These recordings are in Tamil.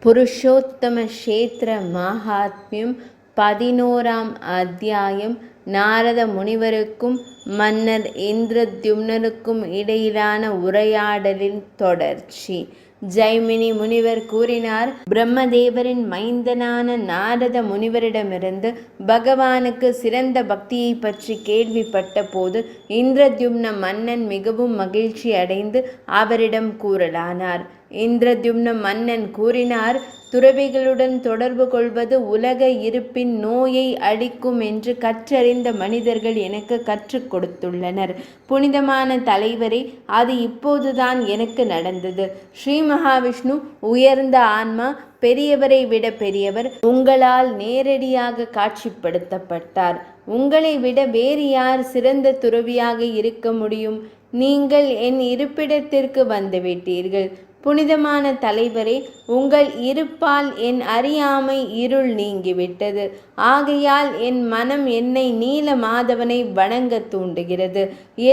புருஷோத்தம க்ஷேத்திர மகாத்மியம் 11ஆம் அத்தியாயம். நாரத முனிவருக்கும் மன்னர் இந்திரத்யும்னனுக்கும் இடையிலான உரையாடலின் தொடர்ச்சி. ஜைமினி முனிவர் கூறினார், பிரம்மதேவரின் மைந்தனான நாரத முனிவரிடமிருந்து பகவானுக்கு சிறந்த பக்தியை பற்றி கேள்விப்பட்ட போது இந்திரத்யும்ன மன்னன் மிகவும் மகிழ்ச்சி அடைந்து அவரிடம் கூறலானார். இந்திரத்யும்ன மன்னன் கூறினார், துறவிகளுடன் தொடர்பு கொள்வது உலக இருப்பின் நோயை அழிக்கும் என்று கற்றறிந்த மனிதர்கள் எனக்கு கற்றுக் கொடுத்துள்ளனர். புனிதமான தலைவரே, அது இப்போதுதான் எனக்கு நடந்தது. ஸ்ரீ மகாவிஷ்ணு உயர்ந்த ஆன்மா, பெரியவரை விட பெரியவர், உங்களால் நேரடியாக காட்சிப்படுத்தப்பட்டார். உங்களை விட வேறு யார் சிறந்த துறவியாக இருக்க முடியும்? நீங்கள் என் இருப்பிடத்திற்கு வந்துவிட்டீர்கள். புனிதமான தலைவரே, உங்கள் இருப்பால் என் அறியாமை இருள் நீங்கிவிட்டது. ஆகையால் என் மனம் என்னை நீல மாதவனை வணங்க தூண்டுகிறது.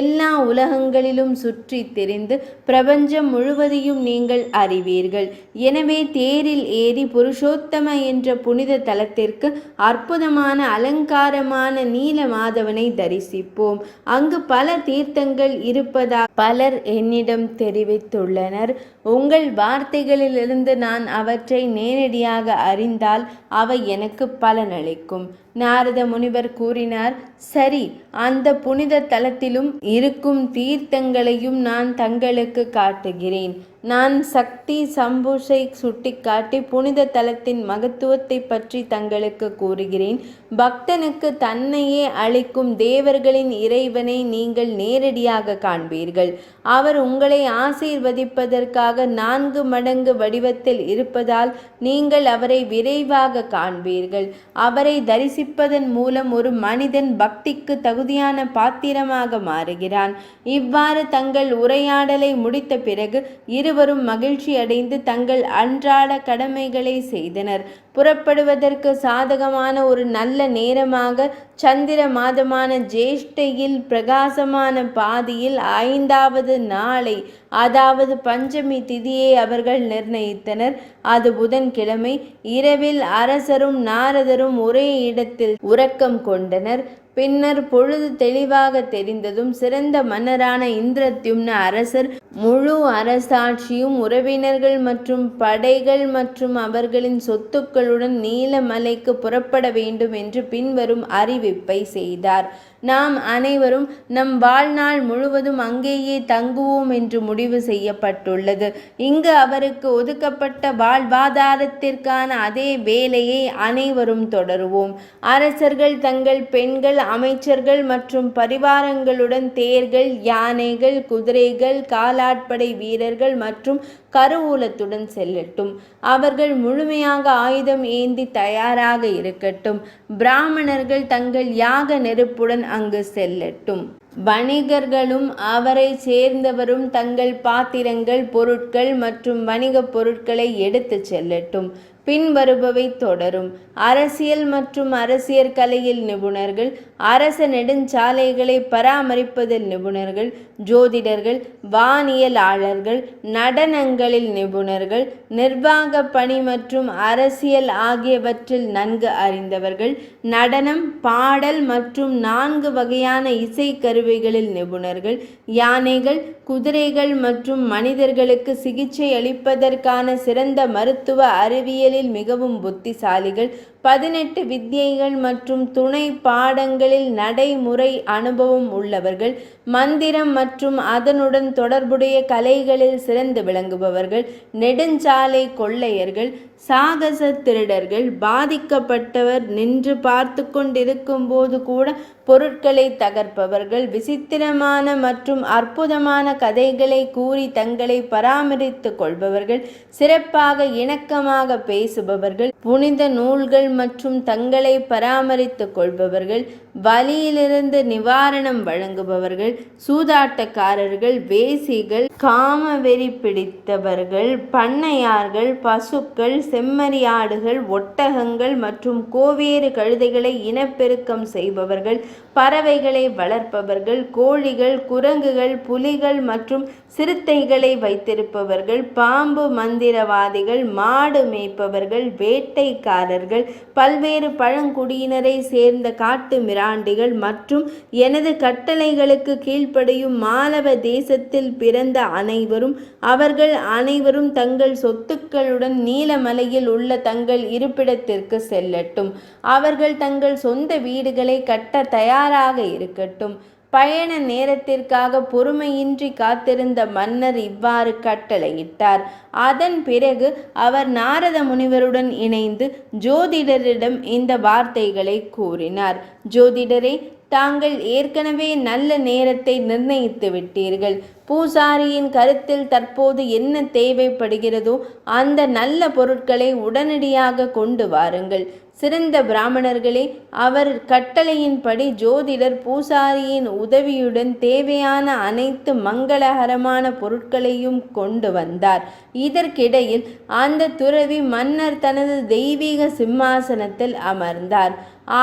எல்லா உலகங்களிலும் சுற்றி திரிந்து பிரபஞ்சம் முழுவதையும் நீங்கள் அறிவீர்கள். எனவே தேரில் ஏறி புருஷோத்தம என்ற புனித தலத்திற்கு அற்புதமான அலங்காரமான நீல மாதவனை தரிசிப்போம். அங்கு பல தீர்த்தங்கள் இருப்பதாக பலர் என்னிடம் தெரிவித்துள்ளனர். உங்கள் வார்த்தைகளிலிருந்து நான் அவற்றை நேரடியாக அறிந்தால் அவை எனக்கு பலனளிக்கும். நாரத முனிவர் கூறினார், சரி, அந்த புனித தலத்திலும் இருக்கும் தீர்த்தங்களையும் நான் தங்களுக்கு காட்டுகிறேன். நான் சக்தி சம்புஷை சுட்டிக்காட்டி புனித தலத்தின் மகத்துவத்தை பற்றி தங்களுக்கு கூறுகிறேன். பக்தனுக்கு தன்னையே அளிக்கும் தேவர்களின் இறைவனை நீங்கள் நேரடியாக காண்பீர்கள். அவர் உங்களை ஆசீர்வதிப்பதற்காக 4 மடங்கு வடிவத்தில் இருப்பதால் நீங்கள் அவரை விரைவாக காண்பீர்கள். அவரை தரிசிப்பதன் மூலம் ஒரு மனிதன் பக்திக்கு தகுதியான பாத்திரமாக மாறுகிறான். இவ்வாறு தங்கள் உரையாடலை முடித்த பிறகு இருவரும் மகிழ்ச்சி அடைந்து தங்கள் அன்றாட கடமைகளை செய்தனர். புறப்படுவதற்கு சாதகமான ஒரு நல்ல நேரமாக சந்திர மாதமான ஜேஷ்டையில் பிரகாசமான பாதியில் 5வது நாளை, அதாவது பஞ்சமி திதியை அவர்கள் நிர்ணயித்தனர். அது புதன்கிழமை. இரவில் அரசரும் நாரதரும் ஒரே இடத்தில் உறக்கம் கொண்டனர். பின்னர் பொழுது தெளிவாக தெரிந்ததும் சிறந்த மன்னரான இந்திரத்யும்ன அரசர் முழு அரசாட்சியும் உறவினர்கள் மற்றும் படைகள் மற்றும் அவர்களின் சொத்துக்களுடன் நீலமலைக்கு புறப்பட வேண்டும் என்று பின்வரும் அறிவிப்பை செய்தார். நாம் அனைவரும் நம் வாழ்நாள் முழுவதும் அங்கேயே தங்குவோம் என்று முடிவு செய்யப்பட்டுள்ளது. இங்கு அவருக்கு ஒதுக்கப்பட்ட வாழ்வாதாரத்திற்கான அதே வேலையை அனைவரும் தொடருவோம். அரசர்கள் தங்கள் பெண்கள், அமைச்சர்கள் மற்றும் பரிவாரங்களுடன் தேர்கள், யானைகள், குதிரைகள், காலாட்படை வீரர்கள் மற்றும் கருவூலத்துடன் செல்லட்டும். அவர்கள் முழுமையாக ஆயுதம் ஏந்தி தயாராக இருக்கட்டும். பிராமணர்கள் தங்கள் யாக நெருப்புடன் அங்கு செல்லட்டும். வணிகர்களும் அவரை சேர்ந்தவரும் தங்கள் பாத்திரங்கள், பொருட்கள் மற்றும் வணிகப் பொருட்களை எடுத்து செல்லட்டும். பின்வருபவை தொடரும். அரசியல் மற்றும் அரசியல் கலையில் நிபுணர்கள், அரச நெடுஞ்சாலைகளை பராமரிப்பதில் நிபுணர்கள், ஜோதிடர்கள், வானியலாளர்கள், நடனங்களில் நிபுணர்கள், நிர்வாக பணி மற்றும் அரசியல் ஆகியவற்றில் நன்கு அறிந்தவர்கள், நடனம், பாடல் மற்றும் 4 வகையான இசை கருவிகளில் நிபுணர்கள், யானைகள், குதிரைகள் மற்றும் மனிதர்களுக்கு சிகிச்சை அளிப்பதற்கான சிறந்த மருத்துவ அறிவியலில் மிகவும் புத்திசாலிகள், 18 வித்யைகள் மற்றும் துணை பாடங்களில் நடைமுறை அனுபவம் உள்ளவர்கள், மந்திரம் மற்றும் அதனுடன் தொடர்புடைய கலைகளில் சிறந்து விளங்குபவர்கள், நெடுஞ்சாலை கொள்ளையர்கள், சாகச திருடர்கள், பாதிக்கப்பட்டவர் நின்று பார்த்து கொண்டிருக்கும் போது கூட பொருட்களை தகர்ப்பவர்கள், விசித்திரமான மற்றும் அற்புதமான கதைகளை கூறி தங்களை பராமரித்து கொள்பவர்கள், சிறப்பாக இணக்கமாக பேசுபவர்கள், புனித நூல்கள் மற்றும் தங்களை பராமரித்து கொள்பவர்கள், வலியிலிருந்து நிவாரணம் வழங்குபவர்கள், சூதாட்டக்காரர்கள், வேசிகள், காமவெறி பிடித்தவர்கள், பண்ணையார்கள், பசுக்கள், செம்மறியாடுகள், ஒட்டகங்கள் மற்றும் கோவேறு கழுதைகளை இனப்பெருக்கம் செய்பவர்கள், பறவைகளை வளர்ப்பவர்கள், கோழிகள், குரங்குகள், புலிகள் மற்றும் சிறுத்தைகளை வைத்திருப்பவர்கள், பாம்பு மந்திரவாதிகள், மாடு மேய்ப்பவர்கள், வேட்டைக்காரர்கள், பல்வேறு பழங்குடியினரை சேர்ந்த காட்டு மிராண்டிகள் மற்றும் எனது கட்டளைகளுக்கு கீழ்ப்படியும் மாலவ தேசத்தில் பிறந்த அனைவரும், அவர்கள் அனைவரும் தங்கள் சொத்துக்களுடன் நீலமலையில் உள்ள தங்கள் இருப்பிடத்திற்கு செல்லட்டும். அவர்கள் தங்கள் சொந்த வீடுகளை கட்ட தயாராக இருக்கட்டும். பயண நேரத்திற்காக பொறுமையின்றி காத்திருந்த மன்னர் இவ்வாறு கட்டளையிட்டார். அதன் பிறகு அவர் நாரத முனிவருடன் இணைந்து ஜோதிடரிடம் இந்த வார்த்தைகளை கூறினார். ஜோதிடரே, தாங்கள் ஏற்கனவே நல்ல நேரத்தை நிர்ணயித்து விட்டீர்கள். பூசாரியின் கருத்தில் தற்போது என்ன தேவைப்படுகிறதோ அந்த நல்ல பொருட்களை உடனடியாக கொண்டு வாருங்கள். சிறந்த பிராமணர்களே, அவர் கட்டளையின்படி ஜோதிடர் பூசாரியின் உதவியுடன் தேவையான அனைத்து மங்களகரமான பொருட்களையும் கொண்டு வந்தார். இதற்கிடையில் அந்த துறவி மன்னர் தனது தெய்வீக சிம்மாசனத்தில் அமர்ந்தார்.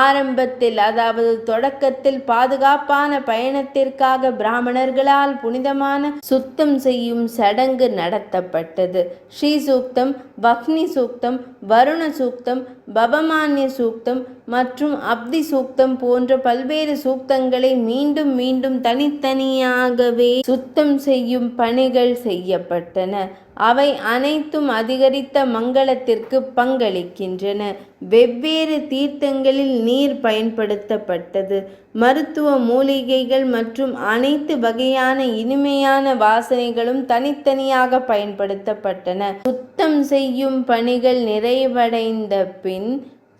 ஆரம்பத்தில், அதாவது தொடக்கத்தில், பாதுகாப்பான பயணத்திற்காக பிராமணர்களால் புனிதமான சுத்தம் செய்யும் சடங்கு நடத்தப்பட்டது. ஸ்ரீ சூக்தம், வக்னி சூக்தம், வருண சூக்தம், பவமான்ய சூக்தம் மற்றும் அப்தி சூக்தம் போன்ற பல்வேறு சூக்தங்களை மீண்டும் மீண்டும் தனித்தனியாகவே சுத்தம் செய்யும் பணிகள் செய்யப்பட்டன. அவை அனைத்தும் அதிகரித்த மங்களத்திற்கு பங்களிக்கின்றன. வெவ்வேறு தீர்த்தங்களில் நீர் பயன்படுத்தப்பட்டது. மருத்துவ மூலிகைகள் மற்றும் அனைத்து வகையான இனிமையான வாசனைகளும் தனித்தனியாக பயன்படுத்தப்பட்டன. சுத்தம் செய்யும் பணிகள் நிறைவடைந்த பின்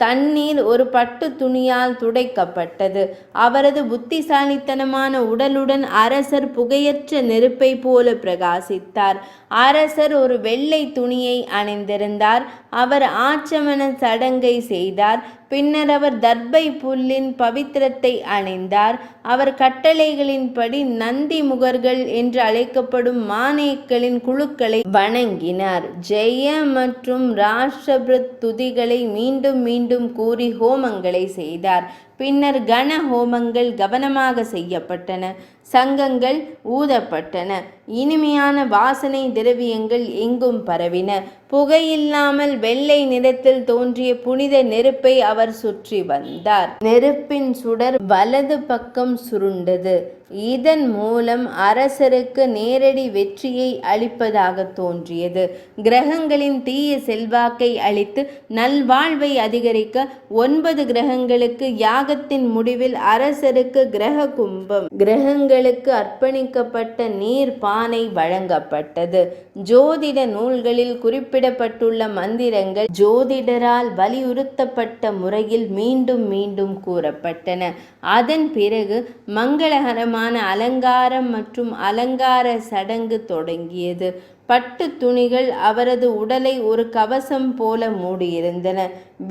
தண்ணீர் ஒரு பட்டு துணியால் துடைக்கப்பட்டது. அவரது புத்திசாலித்தனமான உடலுடன் அரசர் புகையற்ற நெருப்பை போல பிரகாசித்தார். அரசர் ஒரு வெள்ளை துணியை அணிந்திருந்தார். அவர் ஆச்சமன சடங்கை செய்தார். பின்னர் அவர் தர்பை புல்லின் பவித்திரத்தை அணிந்தார். அவர் கட்டளைகளின்படி நந்தி முகர்கள் என்று அழைக்கப்படும் மானேக்களின் குழுக்களை வணங்கினார். ஜெய மற்றும் ராஷ்டிரபிரத் துதிகளை மீண்டும் மீண்டும் கூறி ஹோமங்களை செய்தார். பின்னர் கன ஹோமங்கள் கவனமாக செய்யப்பட்டன. சங்கங்கள் ஊதப்பட்டன. இனிமையான வாசனை திரவியங்கள் எங்கும் பரவின. புகையில்லாமல் வெள்ளை நிறத்தில் தோன்றிய புனித நெருப்பை அவர் சுற்றி வந்தார். நெருப்பின் சுடர் வலது பக்கம் சுருண்டது. இதன் மூலம் அரசருக்கு நேரடி வெற்றியை அளிப்பதாக தோன்றியது. கிரகங்களின் தீய செல்வாக்கை அளித்து நல்வாழ்வை அதிகரிக்க 9 கிரகங்களுக்கு யாகத்தின் முடிவில் அரசருக்கு கிரக கும்பம், கிரகங்களுக்கு அர்ப்பணிக்கப்பட்ட நீர் பானை வழங்கப்பட்டது. ஜோதிட நூல்களில் குறிப்பிடப்பட்டுள்ள மந்திரங்கள் ஜோதிடரால் வலியுறுத்தப்பட்ட முறையில் மீண்டும் மீண்டும் கூறப்பட்டன. அதன் பிறகு மங்களகரமான அலங்காரம் மற்றும் அலங்கார சடங்கு தொடங்கியது. பட்டு துணிகள் அவரது உடலை ஒரு கவசம் போல மூடியிருந்தன.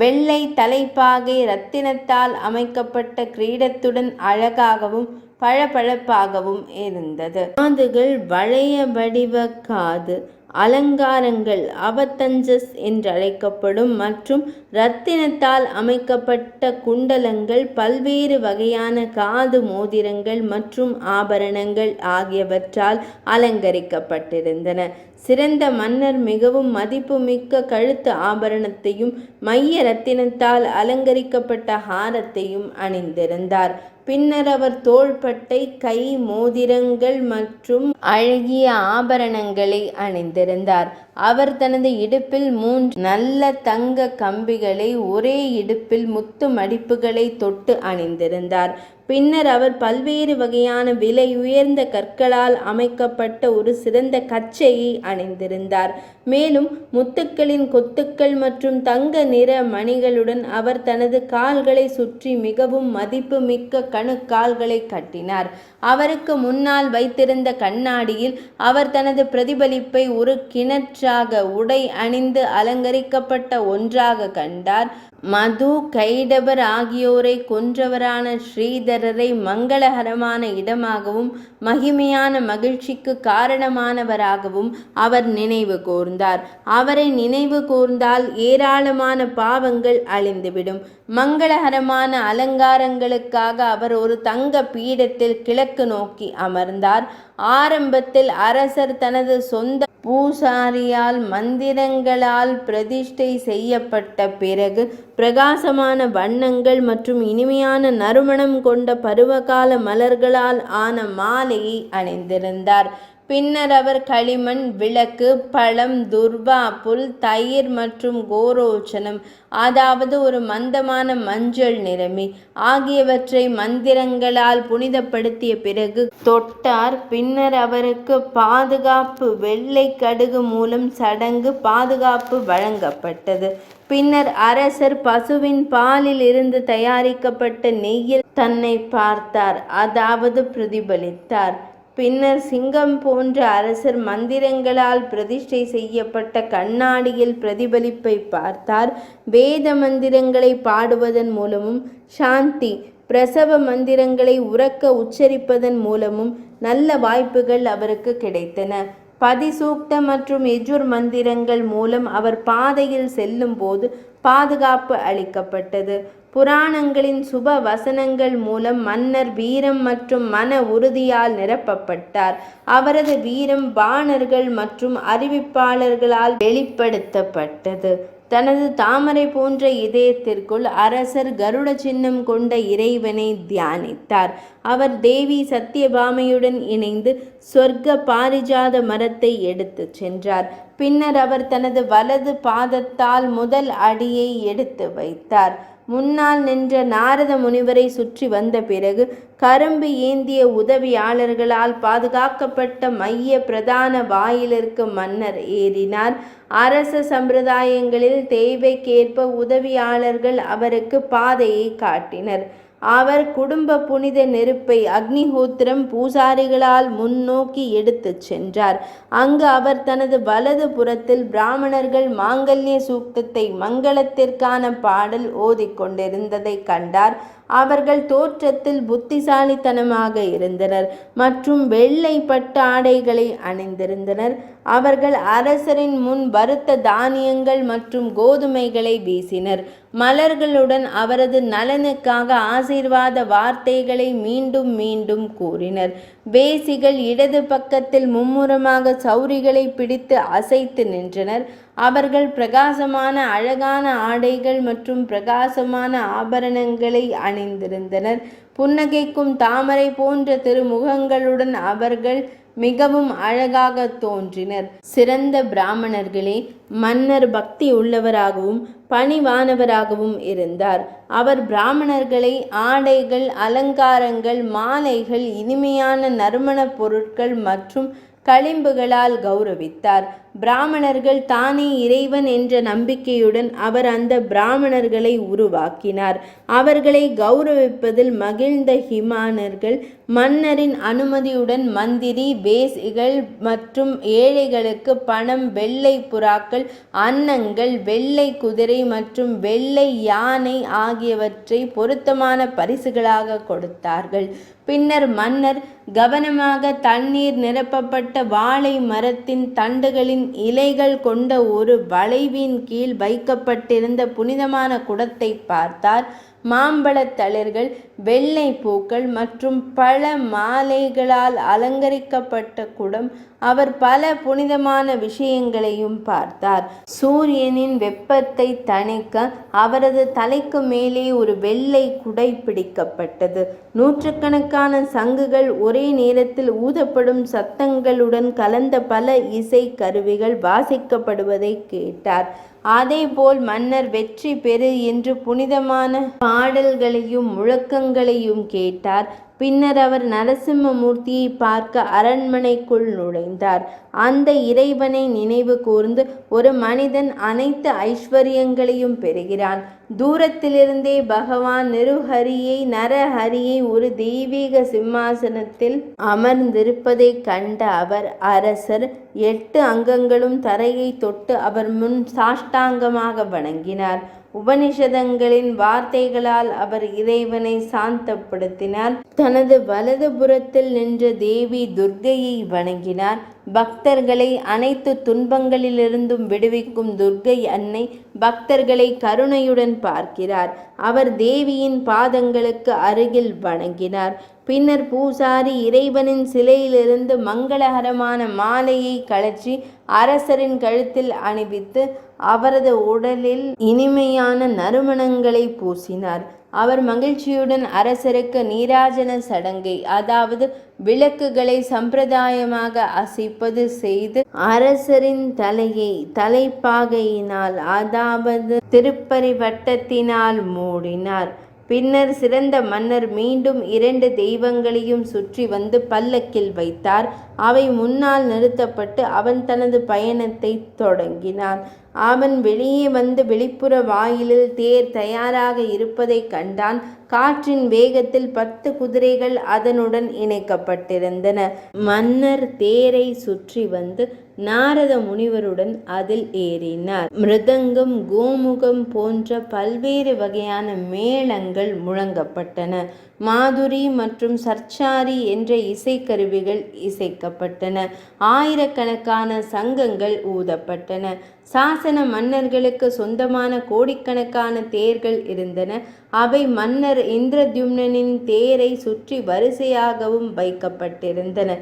வெள்ளை தலைப்பாகை இரத்தினத்தால் அமைக்கப்பட்ட கிரீடத்துடன் அழகாகவும் பளபளப்பாகவும் இருந்தது. காதுகள் வளைய வடிவ காது அலங்காரங்கள் அவதஞ்சஸ் என்றழைக்கப்படும் மற்றும் இரத்தினத்தால் அமைக்கப்பட்ட குண்டலங்கள், பல்வேறு வகையான காது மோதிரங்கள் மற்றும் ஆபரணங்கள் ஆகியவற்றால் அலங்கரிக்கப்பட்டிருந்தன. சிறந்த மன்னர் மிகவும் மதிப்புமிக்க கழுத்து ஆபரணத்தையும் மைய இரத்தினத்தால் அலங்கரிக்கப்பட்ட ஹாரத்தையும் அணிந்திருந்தார். பின்னர் அவர் தோள்பட்டை, கை மோதிரங்கள் மற்றும் அழகிய ஆபரணங்களை அணிந்திருந்தார். அவர் தனது இடுப்பில் 3 நல்ல தங்க கம்பிகளை ஒரே இடுப்பில் முத்து மடிப்புகளை தொட்டு அணிந்திருந்தார். பின்னர் அவர் பல்வேறு வகையான விலை உயர்ந்த கற்களால் அமைக்கப்பட்ட ஒரு சிறந்த கச்சையை அணிந்திருந்தார். மேலும் முத்துக்களின் கொத்துக்கள் மற்றும் தங்க நிற மணிகளுடன் அவர் தனது கால்களை சுற்றி மிகவும் மதிப்புமிக்க கணுக்கால்களை கட்டினார். அவருக்கு முன்னால் வைத்திருந்த கண்ணாடியில் அவர் தனது பிரதிபலிப்பை ஒரு கிணற்றாக உடை அணிந்து அலங்கரிக்கப்பட்ட ஒன்றாக கண்டார். மது, கைடபர் ஆகியோரை கொன்றவரான ஸ்ரீதரரை மங்களகரமான இடமாகவும் மகிமையான மகிழ்ச்சிக்கு காரணமானவராகவும் அவர் நினைவு கூர்ந்தார். அவரை நினைவு கூர்ந்தால் ஏராளமான பாவங்கள் அழிந்துவிடும். மங்களகரமான அலங்காரங்களுக்காக அவர் ஒரு தங்க பீடத்தில் கிழக்கு நோக்கி அமர்ந்தார். ஆரம்பத்தில் அரசர் தனது சொந்த பூசாரியால் மந்திரங்களால் பிரதிஷ்டை செய்யப்பட்ட பிறகு பிரகாசமான வண்ணங்கள் மற்றும் இனிமையான நறுமணம் கொண்ட பருவகால மலர்களால் ஆன மாலையை அணிந்திருந்தார். பின்னர் அவர் களிமண், விளக்கு, பழம், துர்வா புல், தயிர் மற்றும் கோரோச்சனம், அதாவது ஒரு மந்தமான மஞ்சள் நிறமி ஆகியவற்றை மந்திரங்களால் புனிதப்படுத்திய பிறகு தொட்டார். பின்னர் அவருக்கு பாதுகாப்பு வெள்ளை கடுகு மூலம் சடங்கு பாதுகாப்பு வழங்கப்பட்டது. பின்னர் அரசர் பசுவின் பாலில் இருந்து தயாரிக்கப்பட்ட நெய்யில் தன்னை பார்த்தார், அதாவது பிரதிபலித்தார். பின்னர் சிங்கம் போன்ற அரசர் மந்திரங்களால் பிரதிஷ்டை செய்யப்பட்ட கண்ணாடியில் பிரதிபலிப்பை பார்த்தார். வேத மந்திரங்களை பாடுவதன் மூலமும் சாந்தி, பிரசவ மந்திரங்களை உரக்க உச்சரிப்பதன் மூலமும் நல்ல வாய்ப்புகள் அவருக்கு கிடைத்தன. பதிசூக்த மற்றும் யஜுர் மந்திரங்கள் மூலம் அவர் பாதையில் செல்லும் போது பாதுகாப்பு அளிக்கப்பட்டது. புராணங்களின் சுப வசனங்கள் மூலம் மன்னர் வீரம் மற்றும் மன உறுதியால் நிரப்பப்பட்டார். அவரது வீரம் பாணர்கள் மற்றும் அறிவிப்பாளர்களால் வெளிப்படுத்தப்பட்டது. தனது தாமரை போன்ற இதயத்திற்குள் அரசர் கருட சின்னம் கொண்ட இறைவனை தியானித்தார். அவர் தேவி சத்யபாமையுடன் இணைந்து சொர்க்க பாரிஜாத மரத்தை எடுத்துச் சென்றார். பின்னர் அவர் தனது வலது பாதத்தால் முதல் அடியை எடுத்து வைத்தார். முன்னால் நின்ற நாரத முனிவரை சுற்றி வந்த பிறகு கரும்பு ஏந்திய உதவியாளர்களால் பாதுகாக்கப்பட்ட மைய பிரதான வாயிலிற்கு மன்னர் ஏறினார். அரச சம்பிரதாயங்களில் தேவைக்கேற்ப உதவியாளர்கள் அவருக்கு பாதையை காட்டினர். அவர் குடும்ப புனித நெருப்பை அக்னிஹோத்திரம் பூசாரிகளால் முன்னோக்கி எடுத்துச் சென்றார். அங்கு அவர் தனது வலது புறத்தில் பிராமணர்கள் மாங்கல்ய சூக்தத்தை மங்களத்திற்கான பாடல் ஓதிக்கொண்டிருந்ததை கண்டார். அவர்கள் தோற்றத்தில் புத்திசாலித்தனமாக இருந்தனர் மற்றும் வெள்ளை பட்டு ஆடைகளை அணிந்திருந்தனர். அவர்கள் அரசரின் முன் வறுத்த தானியங்கள் மற்றும் கோதுமைகளை வீசினர். மலர்களுடன் அவரது நலனுக்காக ஆசீர்வாத வார்த்தைகளை மீண்டும் மீண்டும் கூறினர். வேசிகள் இடது பக்கத்தில் மும்முரமாக சௌரிகளை பிடித்து அசைத்து நின்றனர். அவர்கள் பிரகாசமான அழகான ஆடைகள் மற்றும் பிரகாசமான ஆபரணங்களை அணிந்திருந்தனர். புன்னகைக்கும் தாமரை போன்ற திருமுகங்களுடன் அவர்கள் மிகவும் அழகாக தோன்றினர். சிறந்த பிராமணர்களே, மன்னர் பக்தி உள்ளவராகவும் பணிவானவராகவும் இருந்தார். அவர் பிராமணர்களை ஆடைகள், அலங்காரங்கள், மாலைகள், இனிமையான நறுமணப் பொருட்கள் மற்றும் களிம்புகளால் கௌரவித்தார். பிராமணர்கள் தானே இறைவன் என்ற நம்பிக்கையுடன் அவர் அந்த பிராமணர்களை உருவாக்கினார். அவர்களை கௌரவிப்பதில் மகிழ்ந்த ஹிமானர்கள் மன்னரின் அனுமதியுடன் மந்திரி, வேசிகள் மற்றும் ஏழைகளுக்கு பணம், வெள்ளை புறாக்கள், அன்னங்கள், வெள்ளை குதிரை மற்றும் வெள்ளை யானை ஆகியவற்றை பொருத்தமான பரிசுகளாக கொடுத்தார்கள். பின்னர் மன்னர் கவனமாக தண்ணீர் நிரப்பப்பட்ட வாழை மரத்தின் தண்டுகளின் இலைகள் கொண்ட ஒரு வளைவின் கீழ் வைக்கப்பட்டிருந்த புனிதமான குடத்தை பார்த்தார். மாம்பழத் தளிர்கள், வெள்ளை பூக்கள் மற்றும் பழ மாலைகளால் அலங்கரிக்கப்பட்ட குடம். அவர் பல புனிதமான விஷயங்களையும் பார்த்தார். சூரியனின் வெப்பத்தை தணிக்க அவரது தலைக்கு மேலே ஒரு வெள்ளை குடை பிடிக்கப்பட்டது. நூற்றுக்கணக்கான சங்குகள் ஒரே நேரத்தில் ஊதப்படும் சத்தங்களுடன் கலந்த பல இசை கருவிகள் வாசிக்கப்படுவதை கேட்டார். அதேபோல் மன்னர் வெற்றி பெறு என்று புனிதமான பாடல்களையும் முழக்கங்களையும் கேட்டார். பின்னர் அவர் நரசிம்மமூர்த்தியை பார்க்க அரண்மனைக்குள் நுழைந்தார். அந்த இறைவனை நினைவு கூர்ந்து ஒரு மனிதன் அனைத்து ஐஸ்வர்யங்களையும் பெறுகிறான். தூரத்திலிருந்தே பகவான் நரஹரியை ஒரு தெய்வீக சிம்மாசனத்தில் அமர்ந்திருப்பதை கண்ட அவர், அரசர், 8 அங்கங்களும் தரையை தொட்டு அவர் முன் சாஷ்டாங்கமாக வணங்கினார். உபனிஷதங்களின் வார்த்தைகளால் அவர் இறைவனை சாந்தப்படுத்தினார். தனது வலது புறத்தில் நின்ற தேவி துர்க்கையை வணங்கினார். பக்தர்களை அனைத்து துன்பங்களிலிருந்தும் விடுவிக்கும் துர்க்கை அன்னை பக்தர்களை கருணையுடன் பார்க்கிறார். அவர் தேவியின் பாதங்களுக்கு அருகில் வணங்கினார். பின்னர் பூசாரி இறைவனின் சிலையிலிருந்து மங்களகரமான மாலையை கழற்றி அரசரின் கழுத்தில் அணிவித்து அவரது உடலில் இனிமையான நறுமணங்களை பூசினார். அவர் மகிழ்ச்சியுடன் அரசருக்கு நீராஜன சடங்கை, அதாவது விளக்குகளை சம்பிரதாயமாக அசைப்பது செய்து அரசரின் தலையை தலைப்பாகையினால், அதாவது திருப்பரிவட்டத்தினால் மூடினார். பின்னர் சிறந்த மன்னர் மீண்டும் 2 தெய்வங்களையும் சுற்றி வந்து பல்லக்கில் வைத்தார். அவை முன்னால் நிறுத்தப்பட்டு அவன் தனது பயணத்தை தொடங்கினான். அவன் வெளியே வந்து வெளிப்புற வாயிலில் தேர் தயாராக இருப்பதை கண்டான். காற்றின் வேகத்தில் 10 குதிரைகள் அதனுடன் இணைக்கப்பட்டிருந்தன. மன்னர் தேரை சுற்றி வந்து நாரத முனிவருடன் அதில் ஏறினார். மிருதங்கம், கோமுகம் போன்ற பல்வேறு வகையான மேளங்கள் முழங்கப்பட்டன. மாதுரி மற்றும் சர்ச்சாரி என்ற இசைக்கருவிகள் இசைக்கப்பட்டன. ஆயிரக்கணக்கான சங்கங்கள் ஊதப்பட்டன. சாசன மன்னர்களுக்கு சொந்தமான கோடிக்கணக்கான தேர்கள் இருந்தன. அவை மன்னர் இந்திரத்யும்னனின் தேரை சுற்றி வரிசையாகவும் வைக்கப்பட்டிருந்தன.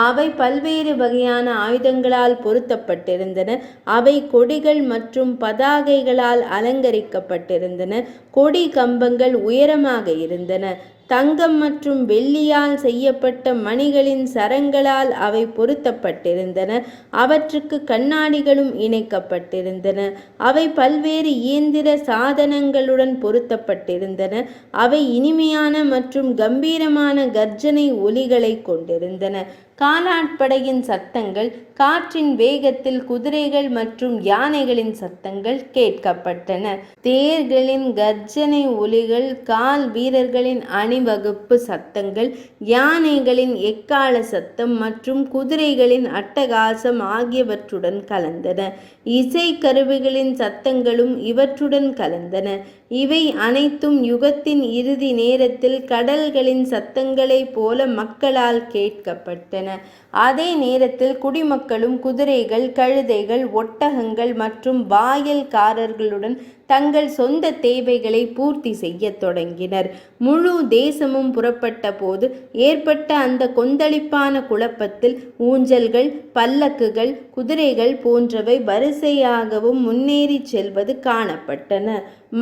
அவை பல்வேறு வகையான ஆயுதங்களால் பொருத்தப்பட்டிருந்தன. அவை கொடிகள் மற்றும் பதாகைகளால் அலங்கரிக்கப்பட்டிருந்தன. கொடி கம்பங்கள் உயரமாக இருந்தன. தங்கம் மற்றும் வெள்ளியால் செய்யப்பட்ட மணிகளின் சரங்களால் அவை பொருத்தப்பட்டிருந்தன. அவற்றுக்கு கண்ணாடிகளும் இணைக்கப்பட்டிருந்தன. அவை பல்வேறு இயந்திர சாதனங்களுடன் பொருத்தப்பட்டிருந்தன. அவை இனிமையான மற்றும் கம்பீரமான கர்ஜனை ஒலிகளை கொண்டிருந்தன. காலாட்படையின் சத்தங்கள், காற்றின் வேகத்தில் குதிரைகள் மற்றும் யானைகளின் சத்தங்கள் கேட்கப்பட்டன. தேர்களின் கர்ஜனை ஒலிகள், கால் வீரர்களின் அணிவகுப்பு சத்தங்கள், யானைகளின் எக்கால சத்தம் மற்றும் குதிரைகளின் அட்டகாசம் ஆகியவற்றுடன் கலந்தன. இசை கருவிகளின் சத்தங்களும் இவற்றுடன் கலந்தன. இவை அனைத்தும் யுகத்தின் இறுதி நேரத்தில் கடல்களின் சத்தங்களைப் போல மக்களால் கேட்கப்பட்டன. அதே நேரத்தில் குடிமக்களும் குதிரைகள், கழுதைகள், ஒட்டகங்கள் மற்றும் வாயல்காரர்களுடன் தங்கள் சொந்த தேவைகளை பூர்த்தி செய்ய தொடங்கினர். முழு தேசமும் புறப்பட்ட போது ஏற்பட்ட அந்த கொந்தளிப்பான குழப்பத்தில் ஊஞ்சல்கள், பல்லக்குகள், குதிரைகள் போன்றவை வரிசையாகவும் முன்னேறி செல்வது காணப்பட்டன.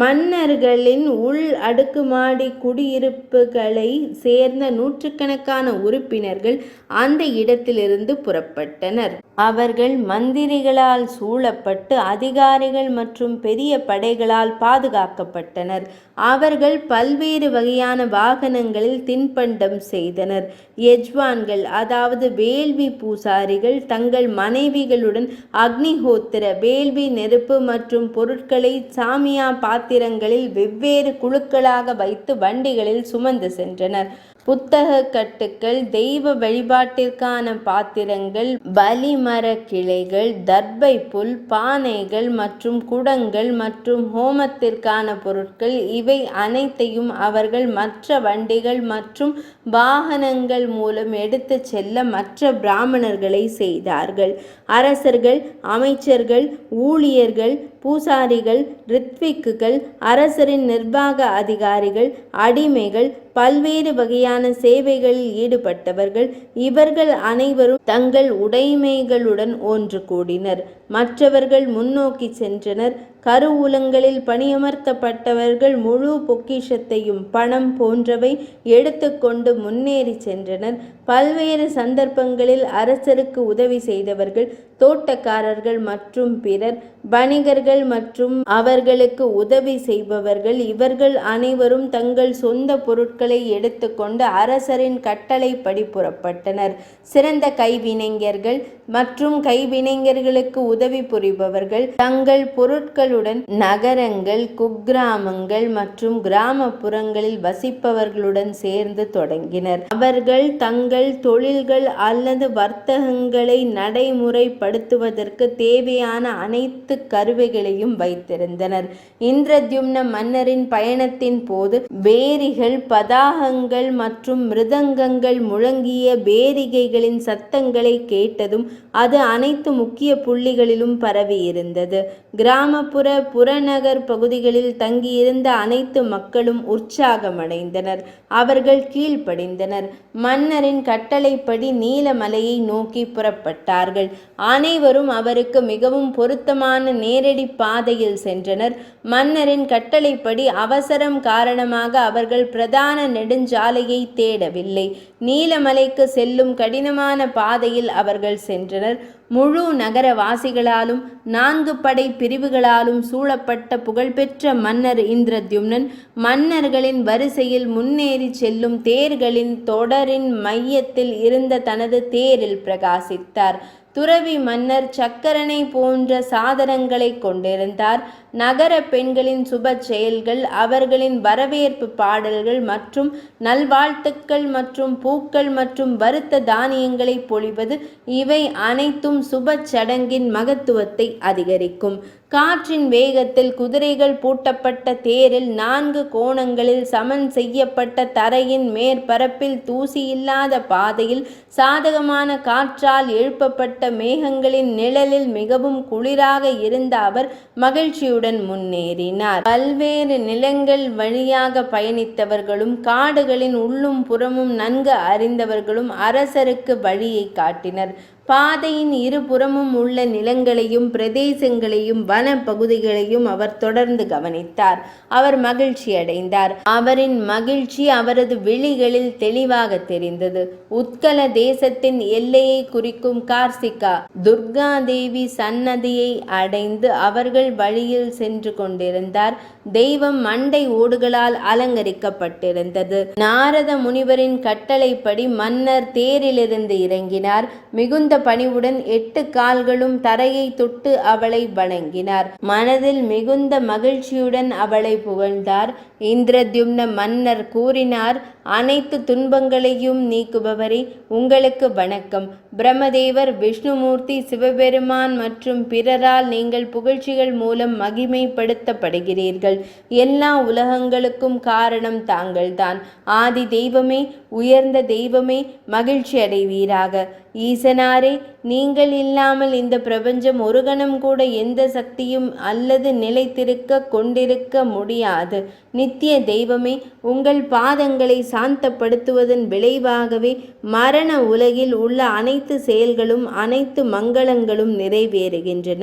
மன்னர்களின் உள் அடுக்குமாடி குடியிருப்புகளை சேர்ந்த நூற்றுக்கணக்கான உறுப்பினர்கள் அந்த இடத்திலிருந்து புறப்பட்டனர். அவர்கள் மந்திரிகளால் சூழப்பட்டு அதிகாரிகள் மற்றும் பெரிய படைகளால் பாதுகாக்கப்பட்டனர். அவர்கள் பல்வேறு வகையான வாகனங்களில் தின்பண்டம் செய்தனர். யஜ்வான்கள், அதாவது வேள்வி பூசாரிகள், தங்கள் மனைவிகளுடன் அக்னிஹோத்திர வேள்வி நெருப்பு மற்றும் பொருட்களை சாமியா பாத்திரங்களில் வெவ்வேறு குழுக்களாக வைத்து வண்டிகளில் சுமந்து சென்றனர். புத்தக கட்டுக்கள், தெய்வ வழிபாட்டிற்கான பாத்திரங்கள், பலிமர கிளைகள், தர்பை புல், பானைகள் மற்றும் குடங்கள் மற்றும் ஹோமத்திற்கான பொருட்கள், இவை அனைத்தையும் அவர்கள் மற்ற வண்டிகள் மற்றும் வாகனங்கள் மூலம் எடுத்து செல்ல மற்ற பிராமணர்களை செய்தார்கள். அரசர்கள், அமைச்சர்கள், ஊழியர்கள், பூசாரிகள், ரித்விக்குகள், அரசரின் நிர்வாக அதிகாரிகள், அடிமைகள், பல்வேறு வகையான சேவைகளில் ஈடுபட்டவர்கள், இவர்கள் அனைவரும் தங்கள் உடைமைகளுடன் ஒன்று கூடினர். மற்றவர்கள் முன்னோக்கி சென்றனர். கருவூலங்களில் பணியமர்த்தப்பட்டவர்கள் முழு பொக்கிஷத்தையும் பணம் போன்றவை எடுத்துக்கொண்டு முன்னேறி சென்றனர். பல்வேறு சந்தர்ப்பங்களில் அரசருக்கு உதவி செய்தவர்கள், தோட்டக்காரர்கள் மற்றும் பிறர், வணிகர்கள் மற்றும் அவர்களுக்கு உதவி செய்பவர்கள், இவர்கள் அனைவரும் தங்கள் சொந்த பொருட்களை எடுத்துக்கொண்டு அரசரின் கட்டளைப்படி புறப்பட்டனர். சிறந்த கைவினைஞர்கள் மற்றும் கைவினைஞர்களுக்கு உதவி புரிபவர்கள் தங்கள் பொருட்களுடன் மக்களுடன் நகரங்கள், குக்கிராமங்கள் மற்றும் கிராமப்புறங்களில் வசிப்பவர்களுடன் சேர்ந்து தொடங்கினர். அவர்கள் தங்கள் தொழில்கள் அல்லது வர்த்தகங்களை நடைமுறைப்படுத்துவதற்கு தேவையான அனைத்து கருவிகளையும் வைத்திருந்தனர். இந்திரத்யும்ன மன்னரின் பயணத்தின் போது பேரிகள், பதாகங்கள் மற்றும் மிருதங்கங்கள் முழங்கிய பேரிகைகளின் சத்தங்களை கேட்டதும் அது அனைத்து முக்கிய புள்ளிகளிலும் பரவியிருந்தது. கிராமப்புற, புறநகர் பகுதிகளில் தங்கியிருந்த அனைத்து மக்களும் உற்சாகமடைந்தனர். அவர்கள் கீழ்ப்படிந்தனர். மன்னரின் கட்டளைப்படி நீலமலையை நோக்கி புறப்பட்டார்கள். அனைவரும் அவருக்கு மிகவும் பொருத்தமான நேரடி பாதையில் சென்றனர். மன்னரின் கட்டளைப்படி அவசரம் காரணமாக அவர்கள் பிரதான நெடுஞ்சாலையை தேடவில்லை. நீலமலைக்கு செல்லும் கடினமான பாதையில் அவர்கள் சென்றனர். முழு நகரவாசிகளாலும் 4 படை பிரிவுகளாலும் சூழப்பட்ட புகழ்பெற்ற மன்னர் இந்திரத்யும்னன் மன்னர்களின் வரிசையில் முன்னேறி செல்லும் தேர்களின் தொடரின் மையத்தில் இருந்த தனது தேரில் பிரகாசித்தார். துறவி மன்னர் சக்கரனை போன்ற சாதனங்களை கொண்டிருந்தார். நகர பெண்களின் சுப செயல்கள், அவர்களின் வரவேற்பு பாடல்கள் மற்றும் நல்வாழ்த்துக்கள் மற்றும் பூக்கள் மற்றும் வறுத்த தானியங்களை பொழிவது, இவை அனைத்தும் சுப சடங்கின் மகத்துவத்தை அதிகரிக்கும். காற்றின் வேகத்தில் குதிரைகள் பூட்டப்பட்ட தேரில் 4 கோணங்களில் சமன் செய்யப்பட்ட தரையின் மேற்பரப்பில் தூசி இல்லாத பாதையில் சாதகமான காற்றால் எழுப்பப்பட்ட மேகங்களின் நிழலில் மிகவும் குளிராக இருந்த அவர் மகிழ்ச்சியுடன் முன்னேறினார். பல்வேறு நிலங்கள் வழியாக பயணித்தவர்களும் காடுகளின் உள்ளும் புறமும் நன்கு அறிந்தவர்களும் அரசருக்கு வழியை காட்டினர். பாதையின் இருபுறமும் உள்ள நிலங்களையும் பிரதேசங்களையும் வன பகுதிகளையும் அவர் தொடர்ந்து கவனித்தார். அவர் மகிழ்ச்சி அடைந்தார். அவரின் மகிழ்ச்சி அவரது விழிகளில் தெளிவாக தெரிந்தது. உத்கல தேசத்தின் எல்லையை குறிக்கும் கார்சிகா துர்கா தேவி சன்னதியை அடைந்து அவர்கள் வழியில் சென்று கொண்டிருந்தார். தெய்வம் மண்டை ஓடுகளால் அலங்கரிக்கப்பட்டிருந்தது. நாரத முனிவரின் கட்டளைப்படி மன்னர் தேரிலிருந்து இறங்கினார். மிகுந்த பணிவுடன் 8 கால்களும் தரையை தொட்டு அவளை வணங்கினார். மனதில் மிகுந்த மகிழ்ச்சியுடன் அவளை புகழ்ந்தார். இந்திரத்யும்ன மன்னர் கூறினார், அனைத்து துன்பங்களையும் நீக்குபவரே, உங்களுக்கு வணக்கம். பிரம்மதேவர், விஷ்ணுமூர்த்தி, சிவபெருமான் மற்றும் பிறரால் நீங்கள் புகழ்ச்சிகள் மூலம் மகிமைப்படுத்தப்படுகிறீர்கள். எல்லா உலகங்களுக்கும் காரணம் தாங்கள்தான். ஆதி தெய்வமே, உயர்ந்த தெய்வமே, மகிழ்ச்சி அடைவீராக. ஈசனாரே, நீங்கள் இல்லாமல் இந்த பிரபஞ்சம் ஒரு கணம் கூட எந்த சக்தியும் அல்லது நிலைத்திருக்க கொண்டிருக்க முடியாது. நித்திய தெய்வமே, உங்கள் பாதங்களை சாந்தப்படுத்துவதன் விளைவாகவே மரண உலகில் உள்ள அனைத்து செயல்களும் அனைத்து மங்களங்களும் நிறைவேறுகின்றன.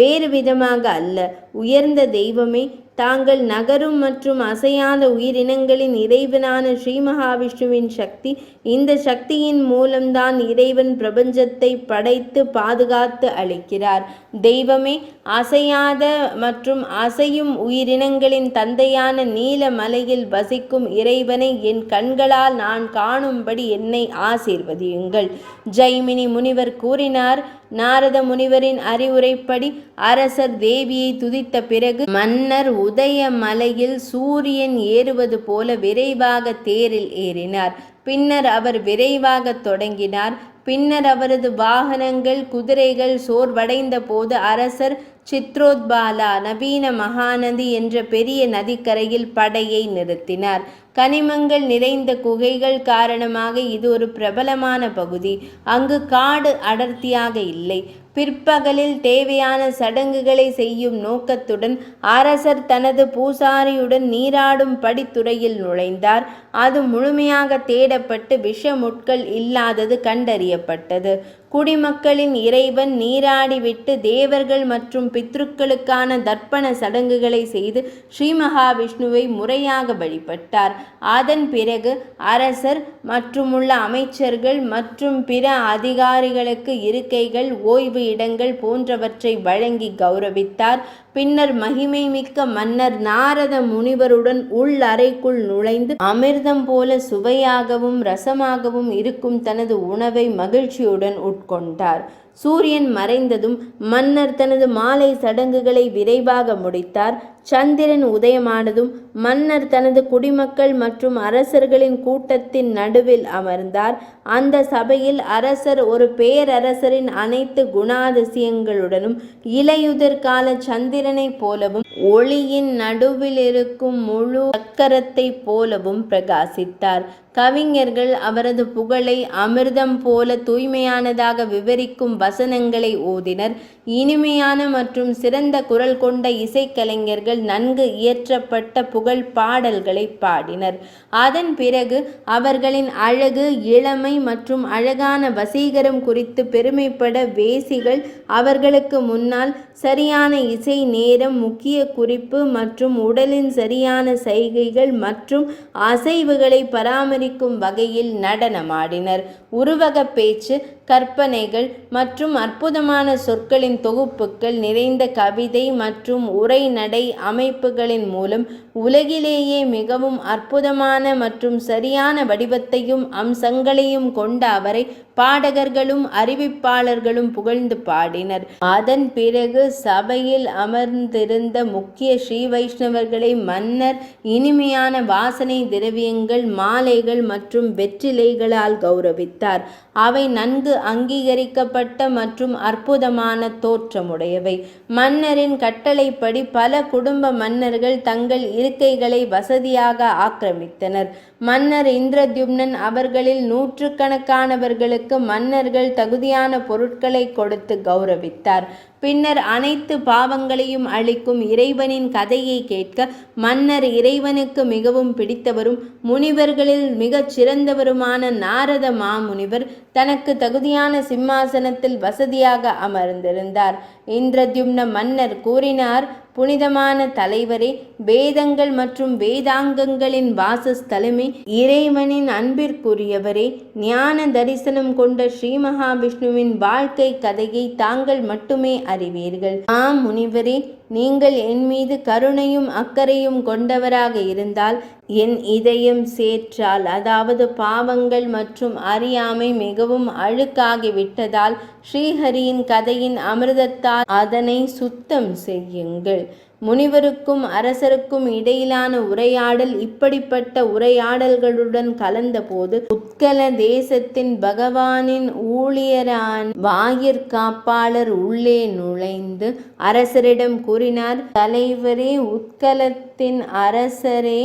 வேறு விதமாக அல்ல. உயர்ந்த தெய்வமே, தாங்கள் நகரும் மற்றும் அசையாத உயிரினங்களின் இறைவனான ஸ்ரீ மகாவிஷ்ணுவின் சக்தி. இந்த சக்தியின் மூலம்தான் இறைவன் பிரபஞ்சத்தை படைத்து பாதுகாத்து அளிக்கிறார். தெய்வமே, அசையாத மற்றும் அசையும் உயிரினங்களின் தந்தையான நீலமலையில் வசிக்கும் இறைவனை என் கண்களால் நான் காணும்படி என்னை ஆசீர்வதியுங்கள். ஜைமினி முனிவர் கூறினார். நாரத முனிவரின் அறிவுரைப்படி அரசர் தேவியை துதித்த பிறகு மன்னர் உதய மலையில் சூரியன் ஏறுவது போல விரைவாக தேரில் ஏறினார். பின்னர் அவர் விரைவாக தொடங்கினார். பின்னர் அவரது வாகனங்கள், குதிரைகள் சோர்வடைந்த போது அரசர் சித்ரோத்பாலா நவீன மகாநதி என்ற பெரிய நதிக்கரையில் படையை நிறுத்தினார். கனிமங்கள் நிறைந்த குகைகள் காரணமாக இது ஒரு பிரபலமான பகுதி. அங்கு காடு அடர்த்தியாக இல்லை. பிற்பகலில் தேவையான சடங்குகளை செய்யும் நோக்கத்துடன் அரசர் தனது பூசாரியுடன் நீராடும் படித்துறையில் நுழைந்தார். அது முழுமையாக தேடப்பட்டு விஷமுட்கள் இல்லாதது கண்டறியப்பட்டது. குடிமக்களின் இறைவன் நீராடிவிட்டு தேவர்கள் மற்றும் பித்ருக்களுக்கான தர்ப்பண சடங்குகளை செய்து ஸ்ரீ மகாவிஷ்ணுவை முறையாக வழிபட்டார். அதன் பிறகு அரசர் மற்றும் உள்ள அமைச்சர்கள் மற்றும் பிற அதிகாரிகளுக்கு இருக்கைகள், ஓய்வு இடங்கள் போன்றவற்றை வழங்கி கௌரவித்தார். பின்னர் மகிமை மிக்க மன்னர் நாரத முனிவருடன் உள் அறைக்குள் நுழைந்து அமிர்தம் போல சுவையாகவும் ரசமாகவும் இருக்கும் தனது உணவை மகிழ்ச்சியுடன் உட்கொண்டார். சூரியன் மறைந்ததும் மன்னர் தனது மாலை சடங்குகளை விரைவாக முடித்தார். சந்திரன் உதயமானதும் மன்னர் தனது குடிமக்கள் மற்றும் அரசர்களின் கூட்டத்தின் நடுவில் அமர்ந்தார். அந்த சபையில் அரசர் ஒரு பேரரசரின் அனைத்து குணாதிசயங்களுடனும் இலையுதிர் கால சந்திரனைப் போலவும் ஒளியின் நடுவில் இருக்கும் முழு சக்கரத்தைப் போலவும் பிரகாசித்தார். கவிஞர்கள் அவரது புகழை அமிர்தம் போல தூய்மையானதாக விவரிக்கும் வசனங்களை ஓதினர். இனிமையான மற்றும் சிறந்த குரல் கொண்ட இசைக்கலைஞர்கள் நன்கு இயற்றப்பட்ட புகழ் பாடல்களை பாடினர். அதன் பிறகு அவர்களின் அழகு, இளமை மற்றும் அழகான வசீகரம் குறித்து பெருமைப்பட வேசிகள் அவர்களுக்கு முன்னால் சரியான இசை நேரம், முக்கிய குறிப்பு மற்றும் உடலின் சரியான சைகைகள் மற்றும் அசைவுகளை பராமரிக்கும் வகையில் நடனமாடினர். உருவக பேச்சு, கற்பனைகள் மற்றும் அற்புதமான சொற்களின் தொகுப்புகள் நிறைந்த கவிதை மற்றும் உரைநடை அமைப்புகளின் மூலம் உலகிலேயே மிகவும் அற்புதமான மற்றும் சரியான வடிவத்தையும் அம்சங்களையும் கொண்ட அவரை பாடகர்களும் அறிவிப்பாளர்களும் புகழ்ந்து பாடினர். அதன் பிறகு சபையில் அமர்ந்திருந்த முக்கிய ஸ்ரீ வைஷ்ணவர்களை மன்னர் இனிமையான வாசனை திரவியங்கள், மாலைகள் மற்றும் வெற்றிலைகளால் கௌரவித்தார். அவை நன்கு அங்கீகரிக்கப்பட்ட மற்றும் அற்புதமான தோற்றமுடையவை. மன்னரின் கட்டளைப்படி பல குடும்ப மன்னர்கள் தங்கள் இருக்கைகளை வசதியாக ஆக்கிரமித்தனர். மன்னர் இந்திரத்யும்னன் அவர்களில் நூற்றுக்கணக்கானவர்களுக்கு மன்னர்கள் தகுதியான பொருட்களை கொடுத்து கௌரவித்தார். பின்னர் அனைத்து பாவங்களையும் அளிக்கும் இறைவனின் கதையை கேட்க மன்னர் இறைவனுக்கு மிகவும் பிடித்தவரும் முனிவர்களில் மிகச் சிறந்தவருமான நாரத மாமுனிவர் தனக்கு தகுதியான சிம்மாசனத்தில் வசதியாக அமர்ந்திருந்தார். இந்திரத்யும்ன மன்னர் கூறினார், புனிதமான தலைவரே, வேதங்கள் மற்றும் வேதாங்கங்களின் வாசஸ்தலமே, இறைவனின் அன்பிற்குரியவரே, ஞான தரிசனம் கொண்ட ஸ்ரீ மகாவிஷ்ணுவின் வாழ்க்கை கதையை தாங்கள் மட்டுமே அறிவீர்கள். முனிவரே, நீங்கள் என் மீது கருணையும் அக்கறையும் கொண்டவராக இருந்தால் என் இதயம் சேற்றால், அதாவது பாவங்கள் மற்றும் அறியாமை மிகவும் அழுக்காகிவிட்டதால் ஸ்ரீஹரியின் கதையின் அமிர்தத்தால் அதனை சுத்தம் செய்யுங்கள். முனிவருக்கும் அரசருக்கும் இடையிலான உரையாடல் இப்படிப்பட்ட உரையாடல்களுடன் கலந்தபோது உத்கல தேசத்தின் பகவானின் ஊழியரான வாயிற்காப்பாளர் உள்ளே நுழைந்து அரசரிடம் கூறினார், தலைவரே, உத்கலத்தின் அரசரே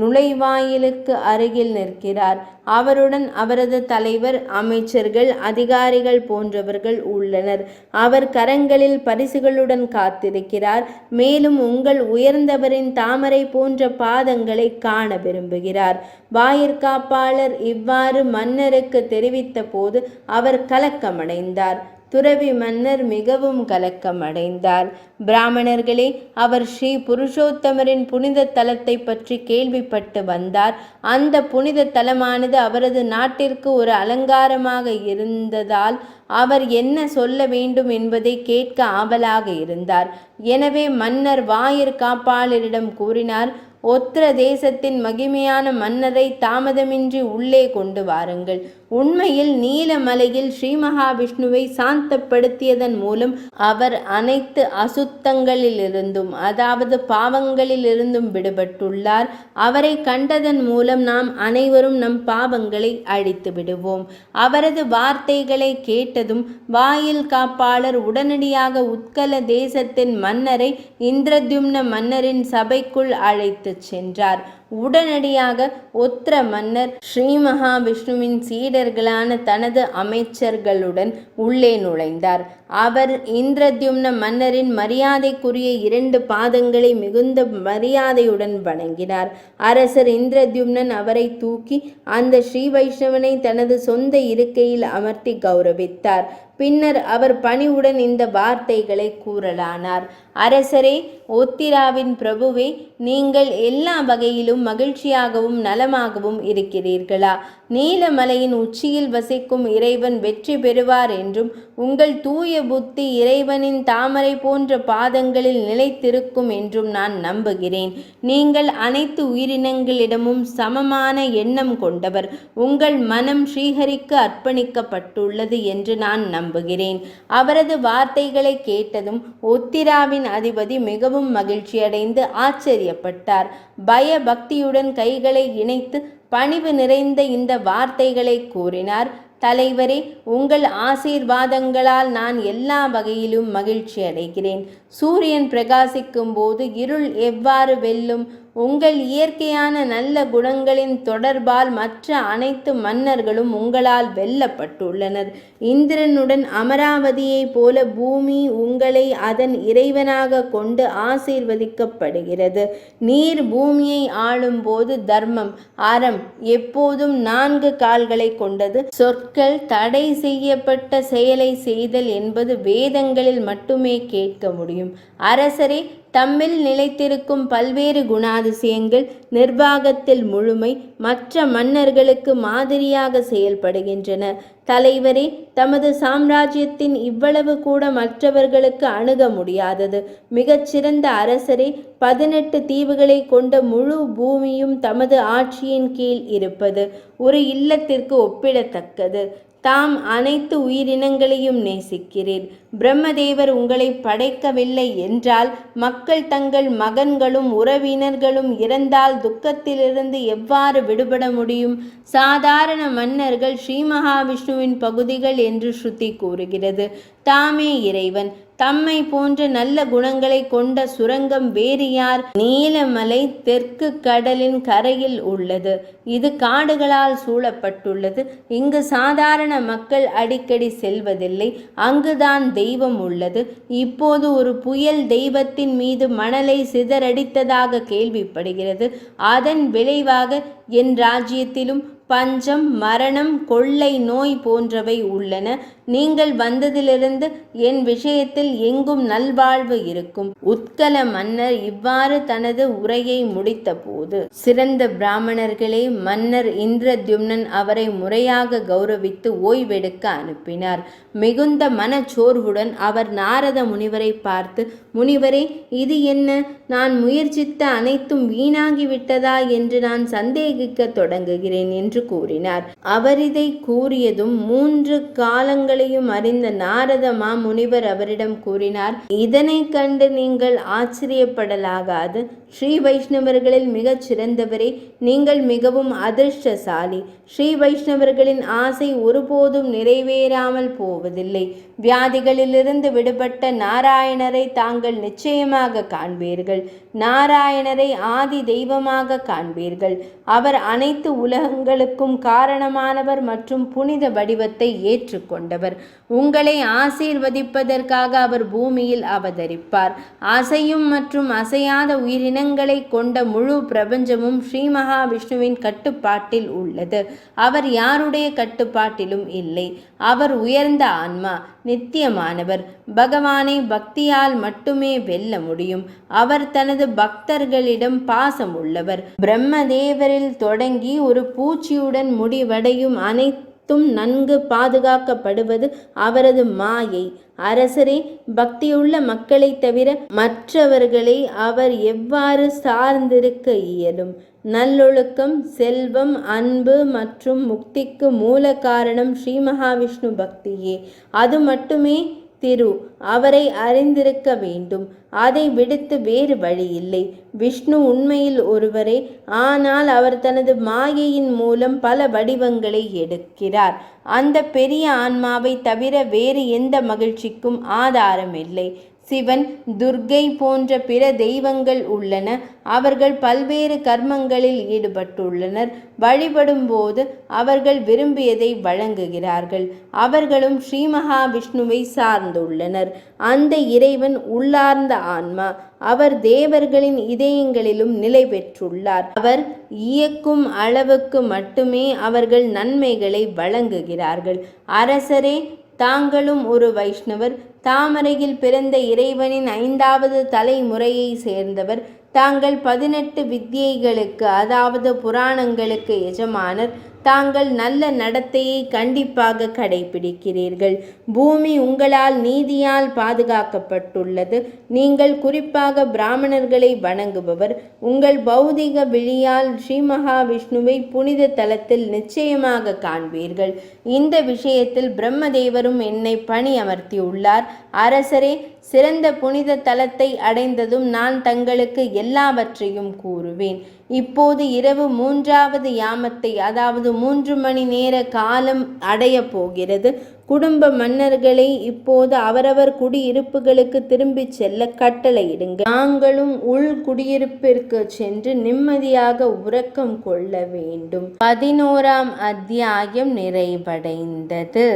நுழைவாயிலுக்கு அருகில் நிற்கிறார். அவருடன் அவரது தலைவர், அமைச்சர்கள், அதிகாரிகள் போன்றவர்கள் உள்ளனர். அவர் கரங்களில் பரிசுகளுடன் காத்திருக்கிறார். மேலும் உங்கள் உயர்ந்தவரின் தாமரை போன்ற பாதங்களை காண விரும்புகிறார். வாயிற்காப்பாளர் இவ்வாறு மன்னருக்கு தெரிவித்த போது அவர் கலக்கமடைந்தார். துறவி மன்னர் மிகவும் கலக்கமடைந்தார். பிராமணர்களே, அவர் ஸ்ரீ புருஷோத்தமரின் புனித தலத்தை பற்றி கேள்விப்பட்டு வந்தார். அந்த புனித தலமானது அவரது நாட்டிற்கு ஒரு அலங்காரமாக இருந்ததால் அவர் என்ன சொல்ல வேண்டும் என்பதை கேட்க ஆவலாக இருந்தார். எனவே மன்னர் வாயிற்காப்பாளரிடம் கூறினார், ஒத்திர தேசத்தின் மகிமையான மன்னரை தாமதமின்றி உள்ளே கொண்டு வாருங்கள். உண்மையில் நீலமலையில் ஸ்ரீ மகாவிஷ்ணுவை சாந்தப்படுத்தியதன் மூலம் அவர் அனைத்து அசுத்தங்களிலிருந்தும், அதாவது பாவங்களிலிருந்தும் விடுபட்டுள்ளார். அவரை கண்டதன் மூலம் நாம் அனைவரும் நம் பாவங்களை அழித்து விடுவோம். அவரது வார்த்தைகளை கேட்டதும் வாயில் காப்பாளர் உடனடியாக உத்கல தேசத்தின் மன்னரை இந்திரத்யும்ன மன்னரின் சபைக்குள் அழைத்து சென்றார். உடனடியாக ஒத்திர மன்னர் ஸ்ரீ மகாவிஷ்ணுவின் சீடர்களான தனது அமைச்சர்களுடன் உள்ளே நுழைந்தார். அவர் இந்திரத்யும்ன மன்னரின் மரியாதைக்குரிய 2 பாதங்களை மிகுந்த மரியாதையுடன் வணங்கினார். அரசர் இந்திரத்யும்னன் அவரை தூக்கி அந்த ஸ்ரீ வைஷ்ணவனை தனது சொந்த இருக்கையில் அமர்த்தி கௌரவித்தார். பின்னர் அவர் பணிவுடன் இந்த வார்த்தைகளை கூறலானார். அரசரே, ஒத்திராவின் பிரபுவே, நீங்கள் எல்லா வகையிலும் மகிழ்ச்சியாகவும் நலமாகவும் இருக்கிறீர்களா? நீலமலையின் உச்சியில் வசிக்கும் இறைவன் வெற்றி பெறுவார் என்றும் உங்கள் தூய புத்தி இறைவனின் தாமரை போன்ற பாதங்களில் நிலைத்திருக்கும் என்றும் நான் நம்புகிறேன். நீங்கள் அனைத்து உயிரினங்களிடமும் சமமான எண்ணம் கொண்டவர். உங்கள் மனம் ஸ்ரீஹரிக்கு அர்ப்பணிக்கப்பட்டுள்ளது என்று நான் நம்புகிறேன். அவரது வார்த்தைகளை கேட்டதும் உத்திராவின் அதிபதி மிகவும் மகிழ்ச்சியடைந்து ஆச்சரியப்பட்டார். பயபக்தியுடன் கைகளை இணைத்து பணிவு நிறைந்த இந்த வார்த்தைகளை கூறினார். தலைவரே, உங்கள் ஆசீர்வாதங்களால் நான் எல்லா வகையிலும் மகிழ்ச்சி அடைகிறேன். சூரியன் பிரகாசிக்கும் போது இருள் எவ்வாறு வெல்லும்? உங்கள் இயற்கையான நல்ல குணங்களின் தொடர்பால் மற்ற அனைத்து மன்னர்களும் உங்களால் வெல்லப்பட்டுள்ளனர். இந்திரனுடன் அமராவதியைப் போல பூமி உங்களை அதன் இறைவனாக கொண்டு ஆசீர்வதிக்கப்படுகிறது. நீர் பூமியை ஆளும் போது தர்மம், அறம் எப்போதும் 4 கால்களை கொண்டது. சொற்கள் தடை செய்யப்பட்ட செயலை செய்தல் என்பது வேதங்களில் மட்டுமே கேட்க முடியும். அரசரே, தம்மில் நிலைத்திருக்கும் பல்வேறு குணாதிசயங்கள் நிர்வாகத்தில் முழுமை, மற்ற மன்னர்களுக்கு மாதிரியாக செயல்படுகின்றன. தலைவரே, தமது சாம்ராஜ்யத்தின் இவ்வளவு கூட மற்றவர்களுக்கு அணுக முடியாதது. மிகச்சிறந்த அரசரே, 18 தீவுகளை கொண்ட முழு பூமியும் தமது ஆட்சியின் கீழ் இருப்பது ஒரு இல்லத்திற்கு ஒப்பிடத்தக்கது. தாம் அனைத்து உயிரினங்களையும் நேசிக்கிறீர். பிரம்மதேவர் உங்களை படைக்கவில்லை என்றால் மக்கள் தங்கள் மகன்களும் உறவினர்களும் இறந்தால் துக்கத்திலிருந்து எவ்வாறு விடுபட முடியும்? சாதாரண மன்னர்கள் ஸ்ரீ மகாவிஷ்ணுவின் பகுதிகள் என்று ஸ்ருதி கூறுகிறது. தாமே இறைவன். தம்மை போன்ற நல்ல குணங்களை கொண்ட சுரங்கம் வேறு யார்? நீலமலை தெற்கு கடலின் கரையில் உள்ளது. இது காடுகளால் சூழப்பட்டுள்ளது. இங்கு சாதாரண மக்கள் அடிக்கடி செல்வதில்லை. அங்குதான் தெய்வம் உள்ளது. இப்போது ஒரு புயல் தெய்வத்தின் மீது மணலை சிதறடித்ததாக கேள்விப்படுகிறது. அதன் விளைவாக என் ராஜ்யத்திலும் பஞ்சம், மரணம், கொள்ளை நோய் போன்றவை உள்ளன. நீங்கள் வந்ததிலிருந்து என் விஷயத்தில் எங்கும் நல்வாழ்வு இருக்கும். உத்கல மன்னர் இவ்வாறு தனது உரையை முடித்த போது, சிறந்த பிராமணர்களே, மன்னர் இந்திரத்யும்னன் அவரை முறையாக கௌரவித்து ஓய்வெடுக்க அனுப்பினார். மிகுந்த மனச்சோர்வுடன் அவர் நாரத முனிவரை பார்த்து, முனிவரே, இது என்ன? நான் முயற்சித்த அனைத்தும் வீணாகிவிட்டதா என்று நான் சந்தேகிக்க தொடங்குகிறேன் என்று கூறினார். அவர் இதை கூறியதும் 3 காலங்களையும் அறிந்த நாரத மாமுனிவர் அவரிடம் கூறினார், இதனை கண்டு நீங்கள் ஆச்சரியப்படலாகாது. ஸ்ரீ வைஷ்ணவர்களில் மிகச் சிறந்தவரே, நீங்கள் மிகவும் அதிர்ஷ்டசாலி. ஸ்ரீ வைஷ்ணவர்களின் ஆசை ஒருபோதும் நிறைவேறாமல் போவதில்லை. வியாதிகளிலிருந்து விடுபட்ட நாராயணரை தாங்கள் நிச்சயமாக காண்பீர்கள். நாராயணரை ஆதி தெய்வமாக காண்பீர்கள். அவர் அனைத்து உலகங்களுக்கும் காரணமானவர் மற்றும் புனித வடிவத்தை ஏற்றுக்கொண்டவர். உங்களை ஆசீர்வதிப்பதற்காக அவர் பூமியில் அவதரிப்பார். அசையும் மற்றும் அசையாத உயிரினங்களை கொண்ட முழு பிரபஞ்சமும் ஸ்ரீ மகாவிஷ்ணுவின் கட்டுப்பாட்டில் உள்ளது. அவர் யாருடைய கட்டுப்பாட்டிலும் இல்லை. அவர் உயர்ந்த ஆன்மா, நித்தியமானவர். பகவானை பக்தியால் மட்டுமே வெல்ல முடியும். அவர் தனது பக்தர்களிடம் பாசம் உள்ளவர். பிரம்மதேவரில் தொடங்கி ஒரு பூச்சியுடன் முடிவடையும் அனைத்தும் நன்கு பாதுகாக்கப்படுவது அவரது மாயை. அரசரே, பக்தியுள்ள மக்களை தவிர மற்றவர்களை அவர் எவ்வாறு சார்ந்திருக்க இயலும்? நல்லொழுக்கம், செல்வம், அன்பு மற்றும் முக்திக்கு மூல காரணம் ஸ்ரீ மகாவிஷ்ணு பக்தியே. அது மட்டுமே திரு. அவரை அறிந்திருக்க வேண்டும். அதை விடுத்து வேறு வழியில்லை. விஷ்ணு உண்மையில் ஒருவரே, ஆனால் அவர் தனது மாயையின் மூலம் பல வடிவங்களை எடுக்கிறார். அந்த பெரிய ஆன்மாவை தவிர வேறு எந்த மகிழ்ச்சிக்கும் ஆதாரம் இல்லை. சிவன், துர்க்கை போன்ற பிற தெய்வங்கள் உள்ளன. அவர்கள் பல்வேறு கர்மங்களில் ஈடுபட்டுள்ளனர். வழிபடும் போது அவர்கள் விரும்பியதை வழங்குகிறார்கள். அவர்களும் ஸ்ரீ மகாவிஷ்ணுவை சார்ந்துள்ளனர். அந்த இறைவன் உள்ளார்ந்த ஆன்மா. அவர் தேவர்களின் இதயங்களிலும் நிலை பெற்றுள்ளார். அவர் இயக்கும் அளவுக்கு மட்டுமே அவர்கள் நன்மைகளை வழங்குகிறார்கள். அரசரே, தாங்களும் ஒரு வைஷ்ணவர். தாமரையில் பிறந்த இறைவனின் 5வது தலைமுறையை சேர்ந்தவர். தாங்கள் 18 வித்யைகளுக்கு, அதாவது புராணங்களுக்கு எஜமானர். தாங்கள் நல்ல நடத்தையை கண்டிப்பாக கடைபிடிக்கிறீர்கள். பூமி உங்களால் நீதியால் பாதுகாக்கப்பட்டுள்ளது. நீங்கள் குறிப்பாக பிராமணர்களை வணங்குபவர். உங்கள் பௌதிக விழியால் ஸ்ரீ மகாவிஷ்ணுவை புனித தலத்தில் நிச்சயமாக காண்பீர்கள். இந்த விஷயத்தில் பிரம்மதேவரும் என்னை பணி அமர்த்தியுள்ளார். அரசரே, சிறந்த புனித தலத்தை அடைந்ததும் நான் தங்களுக்கு எல்லாவற்றையும் கூறுவேன். இப்போது இரவு 3வது யாமத்தை, அதாவது 3 மணி நேர காலம் அடைய போகிறது. குடும்ப மன்னர்களை இப்போது அவரவர் குடியிருப்புகளுக்கு திரும்பிச் செல்ல கட்டளையிடுங்கள். நாங்களும் உள் குடியிருப்பிற்கு சென்று நிம்மதியாக உறக்கம் கொள்ள வேண்டும். 11ஆம் அத்தியாயம் நிறைவடைந்தது.